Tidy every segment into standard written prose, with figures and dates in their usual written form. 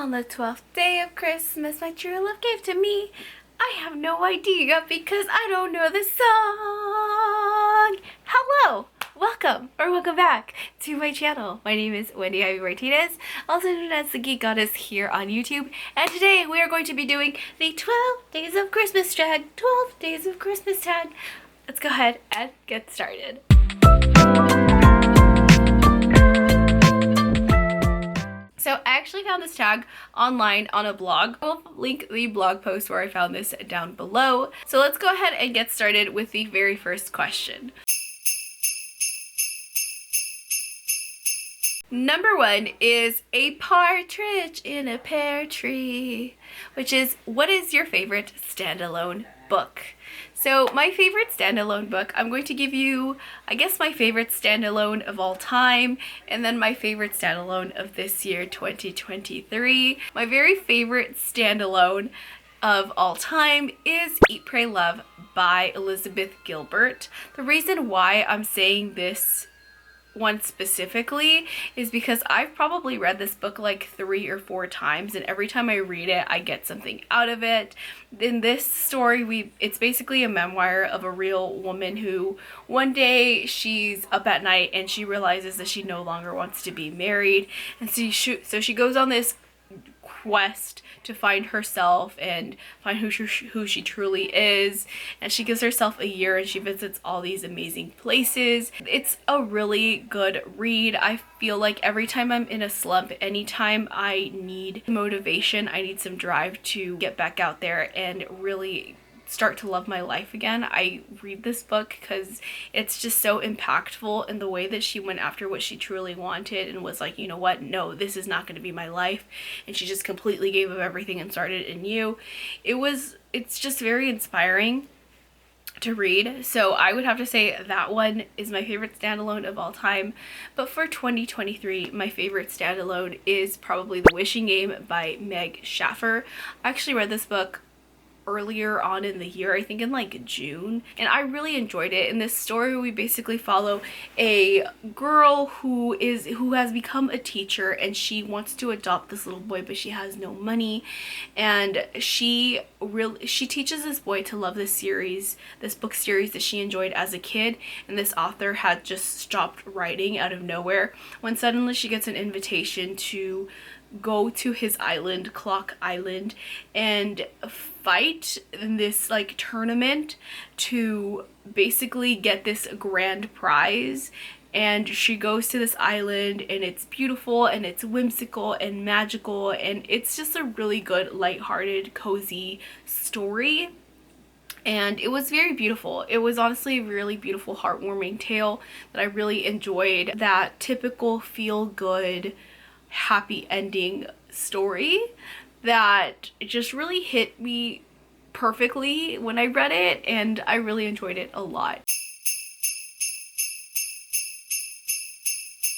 On the 12th day of Christmas, my true love gave to me. I have no idea because I don't know the song. Hello, welcome back to my channel. My name is Wendy Ivy Martinez, also known as the Geek Goddess here on YouTube. And today we are going to be doing the 12 days of Christmas tag. 12 days of Christmas tag. Let's go ahead and get started. So I actually found this tag online on a blog. I'll link the blog post where I found this down below. So let's go ahead and get started with the very first question. Number one is a partridge in a pear tree, which is, what is your favorite standalone book? So my favorite standalone book, I'm going to give you, I guess, my favorite standalone of all time, and then my favorite standalone of this year, 2023. My very favorite standalone of all time is Eat, Pray, Love by Elizabeth Gilbert. The reason why I'm saying this one specifically is because I've probably read this book like 3 or 4 times, and every time I read it I get something out of it. In this story, it's basically a memoir of a real woman who one day she's up at night and she realizes that she no longer wants to be married, and so she goes on this quest to find herself and find who she truly is, and she gives herself a year and she visits all these amazing places. It's a really good read. I feel like every time I'm in a slump, anytime I need motivation, I need some drive to get back out there and really start to love my life again, I read this book because it's just so impactful in the way that she went after what she truly wanted and was like, you know what, no, this is not going to be my life, and she just completely gave up everything and started anew. It's just very inspiring to read, so I would have to say that one is my favorite standalone of all time. But for 2023, my favorite standalone is probably The Wishing Game by Meg Schaffer. I actually read this book earlier on in the year, I think in like June, and I really enjoyed it. In this story, we basically follow a girl who has become a teacher, and she wants to adopt this little boy, but she has no money, and she teaches this boy to love this book series that she enjoyed as a kid, and this author had just stopped writing out of nowhere when suddenly she gets an invitation to go to his island, Clock Island, and fight in this like tournament to basically get this grand prize. And she goes to this island, and it's beautiful and it's whimsical and magical, and it's just a really good, lighthearted, cozy story. And it was very beautiful. It was honestly a really beautiful, heartwarming tale that I really enjoyed. That typical feel-good, happy ending story that just really hit me perfectly when I read it, and I really enjoyed it a lot.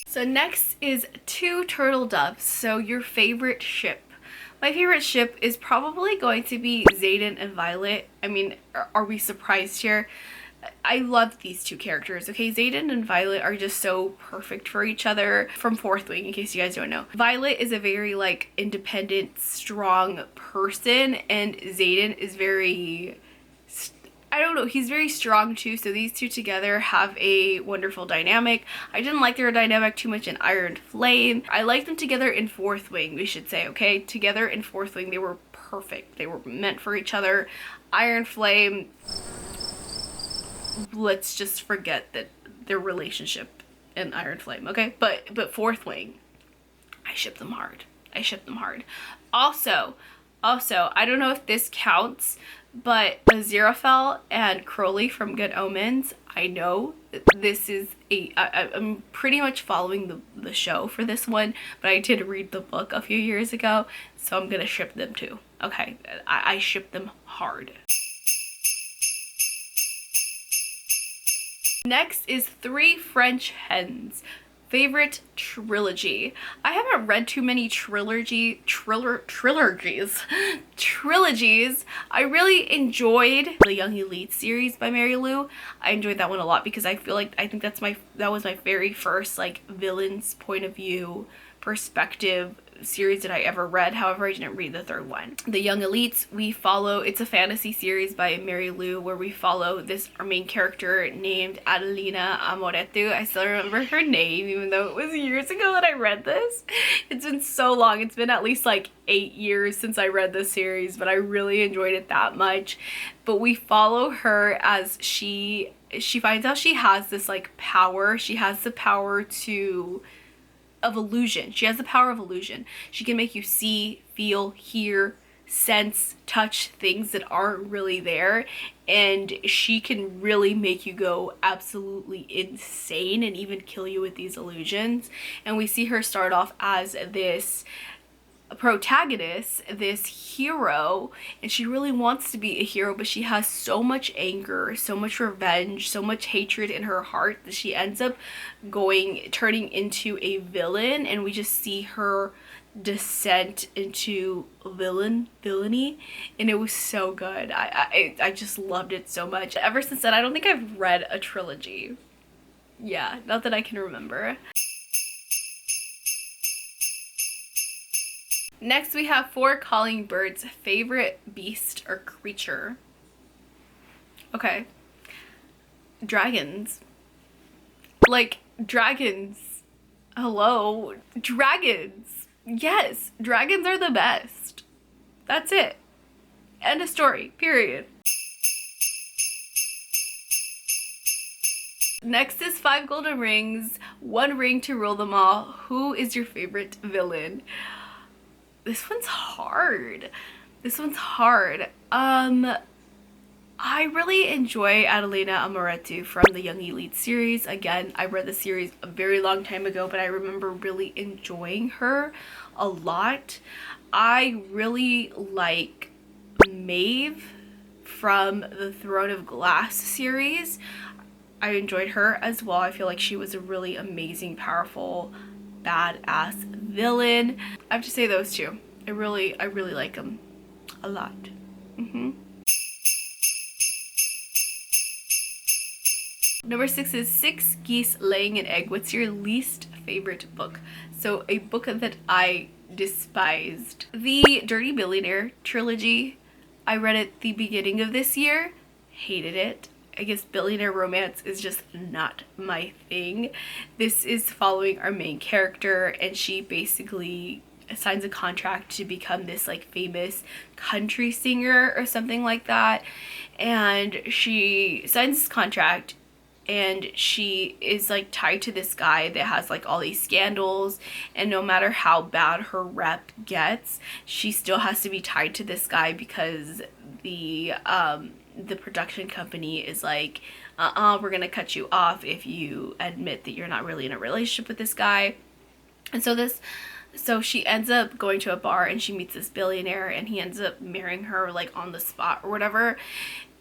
So next is Two Turtle Doves. So your favorite ship. My favorite ship is probably going to be Xaden and Violet. I mean, are we surprised here? I love these two characters, okay? Xaden and Violet are just so perfect for each other. From Fourth Wing, in case you guys don't know. Violet is a very like independent, strong person, and Xaden is very, I don't know, he's very strong too, so these two together have a wonderful dynamic. I didn't like their dynamic too much in Iron Flame. I liked them together in Fourth Wing, we should say, okay? Together in Fourth Wing, they were perfect. They were meant for each other. Iron Flame, let's just forget that their relationship in Iron Flame, okay? But Fourth Wing, I ship them hard. I ship them hard. Also, I don't know if this counts, but Aziraphale and Crowley from Good Omens, I know this is I'm pretty much following the show for this one, but I did read the book a few years ago, so I'm gonna ship them too, okay? I ship them hard. Next is Three French Hens. Favorite trilogy. I haven't read too many trilogies. I really enjoyed the Young Elite series by Mary Lou. I enjoyed that one a lot because I think that was my very first like villain's point of view perspective series that I ever read. However, I didn't read the third one. The Young Elites, we follow, it's a fantasy series by Mary Lou where we follow our main character named Adelina Amoretu. I still remember her name even though it was years ago that I read this. It's been so long. It's been at least like 8 years since I read this series, but I really enjoyed it that much. But we follow her as she finds out she has this like power. She has the power of illusion. She has the power of illusion. She can make you see, feel, hear, sense, touch things that aren't really there, and she can really make you go absolutely insane and even kill you with these illusions. And we see her start off as this protagonist, this hero, and she really wants to be a hero, but she has so much anger, so much revenge, so much hatred in her heart that she ends up turning into a villain, and we just see her descent into villainy, and it was so good. I just loved it so much. Ever since then, I don't think I've read a trilogy. Yeah, not that I can remember. Next, we have 4 Calling Birds' favorite beast or creature. Okay. Dragons. Like, dragons. Hello. Dragons. Yes, dragons are the best. That's it. End of story. Period. Next is 5 golden rings, 1 ring to rule them all. Who is your favorite villain? This one's hard. I really enjoy Adelina Amoretu from the Young Elite series. Again, I read the series a very long time ago, but I remember really enjoying her a lot. I really like Maeve from the Throne of Glass series. I enjoyed her as well. I feel like she was a really amazing, powerful, badass villain. I have to say those two. I really like them a lot. Number 6 is 6 Geese Laying an Egg. What's your least favorite book? So a book that I despised. The Dirty Billionaire trilogy. I read it the beginning of this year. Hated it. I guess billionaire romance is just not my thing. This is following our main character, and she basically signs a contract to become this like famous country singer or something like that. And she signs this contract, and she is like tied to this guy that has like all these scandals, and no matter how bad her rep gets, she still has to be tied to this guy because the production company is like, we're gonna cut you off if you admit that you're not really in a relationship with this guy. And so she ends up going to a bar, and she meets this billionaire, and he ends up marrying her like on the spot or whatever.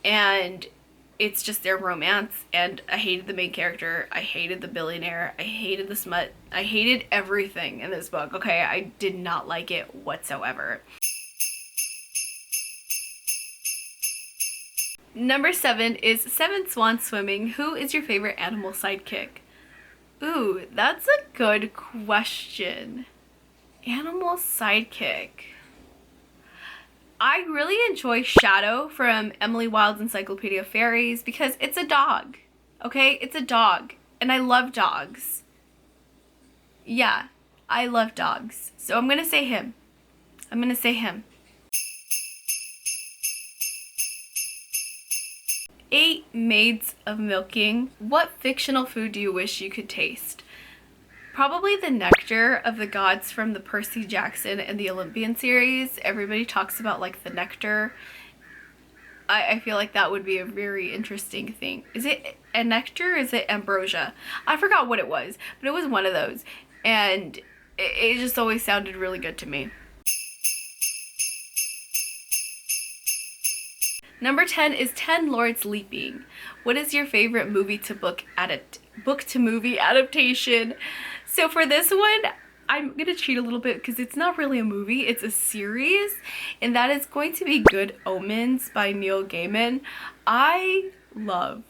And it's just their romance, and I hated the main character, I hated the billionaire, I hated the smut, I hated everything in this book. Okay, I did not like it whatsoever. Number 7 is 7 Swans Swimming. Who is your favorite animal sidekick? Ooh, that's a good question. Animal sidekick. I really enjoy Shadow from Emily Wilde's Encyclopedia of Fairies because it's a dog. Okay, it's a dog, and I love dogs. Yeah, I love dogs. So I'm gonna say him. 8 Maids of Milking. What fictional food do you wish you could taste? Probably the nectar of the gods from the Percy Jackson and the Olympian series. Everybody talks about like the nectar. I feel like that would be a very interesting thing. Is it a nectar or is it ambrosia? I forgot what it was, but it was one of those. And it just always sounded really good to me. Number 10 is 10 Lords Leaping. What is your favorite movie to book to movie adaptation? So for this one, I'm gonna cheat a little bit because it's not really a movie, it's a series, and that is going to be Good Omens by Neil Gaiman. I love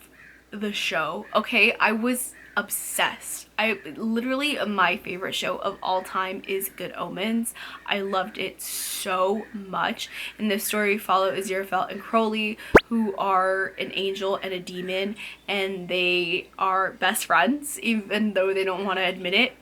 the show, okay? I was obsessed. I literally, my favorite show of all time is Good Omens. I loved it so much. And the story follow Aziraphale and Crowley, who are an angel and a demon, and they are best friends even though they don't want to admit it.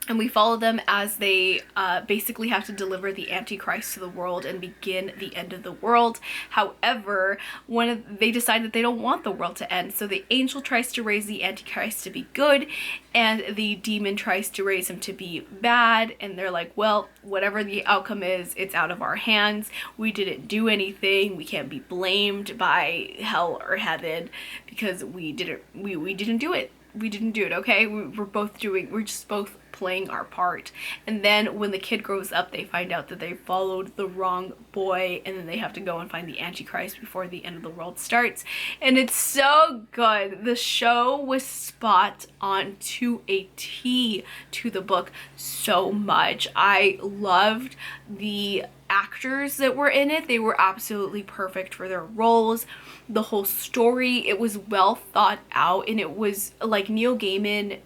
And we follow them as they basically have to deliver the Antichrist to the world and begin the end of the world. However, they decide that they don't want the world to end. So the angel tries to raise the Antichrist to be good, and the demon tries to raise him to be bad. And they're like, well, whatever the outcome is, it's out of our hands. We didn't do anything. We can't be blamed by hell or heaven because we didn't do it. We didn't do it, okay? We're just both playing our part. And then when the kid grows up, they find out that they followed the wrong boy, and then they have to go and find the Antichrist before the end of the world starts. And it's so good. The show was spot on to a T to the book so much. I loved the actors that were in it. They were absolutely perfect for their roles. The whole story, it was well thought out, and it was like Neil Gaiman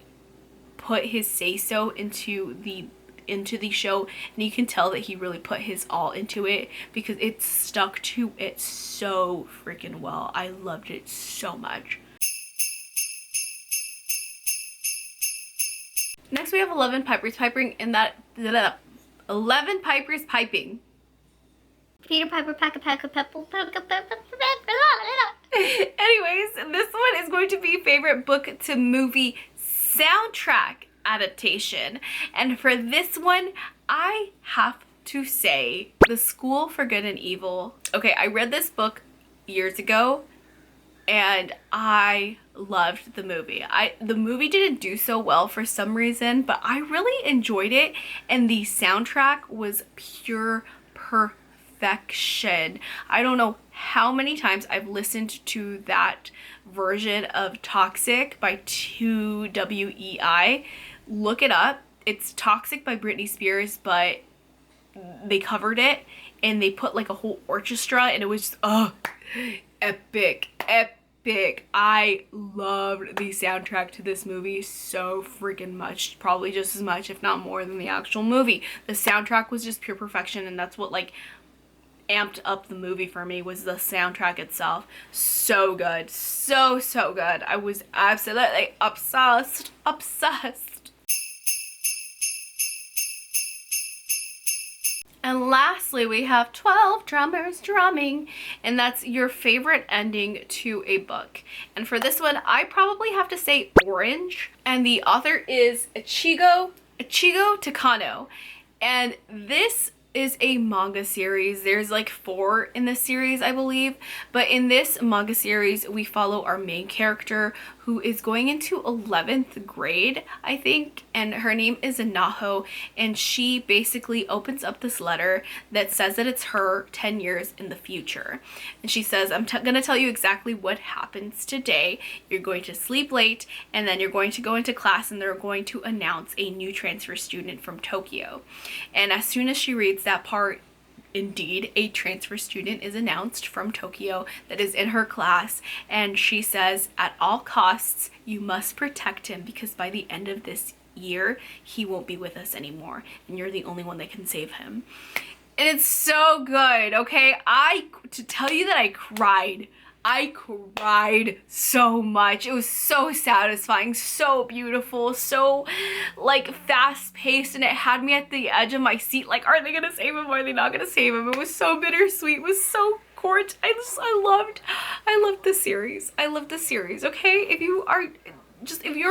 put his say-so into the show, and you can tell that he really put his all into it because it stuck to it so freaking well. I loved it so much. Next we have 11 Pipers Piping, and that 11 Pipers Piping. Peter Piper, Pack-a-Pack-a Pepple, Anyways, this one is going to be favorite book to movie soundtrack adaptation. And for this one, I have to say The School for Good and Evil. Okay, I read this book years ago and I loved the movie. The movie didn't do so well for some reason, but I really enjoyed it, and the soundtrack was pure perfection. I don't know how many times I've listened to that version of Toxic by 2WEI. Look it up. It's Toxic by Britney Spears, but they covered it and they put like a whole orchestra, and it was just, epic. I loved the soundtrack to this movie so freaking much, probably just as much if not more than the actual movie. The soundtrack was just pure perfection, and that's what like amped up the movie for me, was the soundtrack itself. So good, so good. I was absolutely obsessed. And lastly, we have 12 drummers drumming, and that's your favorite ending to a book. And for this one, I probably have to say Orange, and the author is Ichigo Takano. And this is a manga series. There's like 4 in this series, I believe, but in this manga series we follow our main character, who is going into 11th grade, I think, and her name is Naho, and she basically opens up this letter that says that it's her 10 years in the future. And she says, I'm gonna tell you exactly what happens today. You're going to sleep late, and then you're going to go into class, and they're going to announce a new transfer student from Tokyo. And as soon as she reads that part, indeed, a transfer student is announced from Tokyo that is in her class, and she says, at all costs, you must protect him, because by the end of this year, he won't be with us anymore, and you're the only one that can save him. And it's so good, okay? To tell you that I cried so much. It was so satisfying, so beautiful, so like fast paced, and it had me at the edge of my seat like, are they gonna save him, are they not gonna save him? It was so bittersweet, it was so gorgeous. I loved this series. I love this series, okay? If you're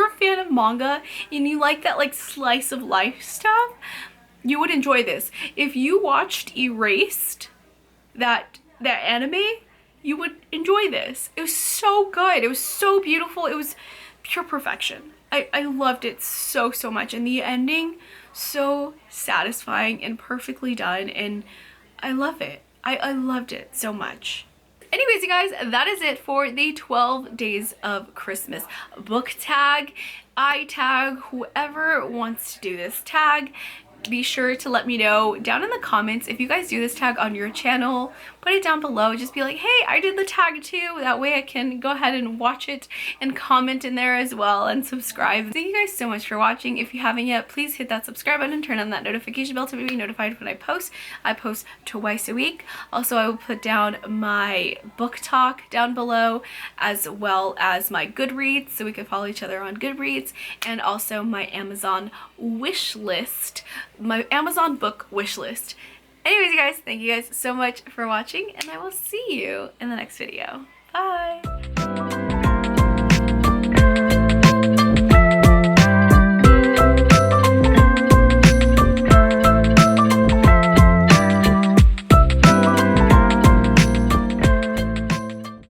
a fan of manga and you like that like slice of life stuff, you would enjoy this. If you watched Erased, that anime, you would enjoy this. It was so good. It was so beautiful. It was pure perfection. I loved it so much, and the ending, so satisfying and perfectly done, and I love it. I loved it so much. Anyways, you guys, that is it for the 12 Days of Christmas book tag. I tag whoever wants to do this tag. be sure to let me know down in the comments if you guys do this tag on your channel. Put it down below. Just be like, hey, I did the tag too. That way I can go ahead and watch it and comment in there as well and subscribe. Thank you guys so much for watching. If you haven't yet, please hit that subscribe button and turn on that notification bell to be notified when I post. I post twice a week. Also, I will put down my Booktok down below, as well as my Goodreads, so we can follow each other on Goodreads, and also my Amazon wish list, my Amazon book wish list. Anyways, you guys, thank you guys so much for watching, and I will see you in the next video. Bye!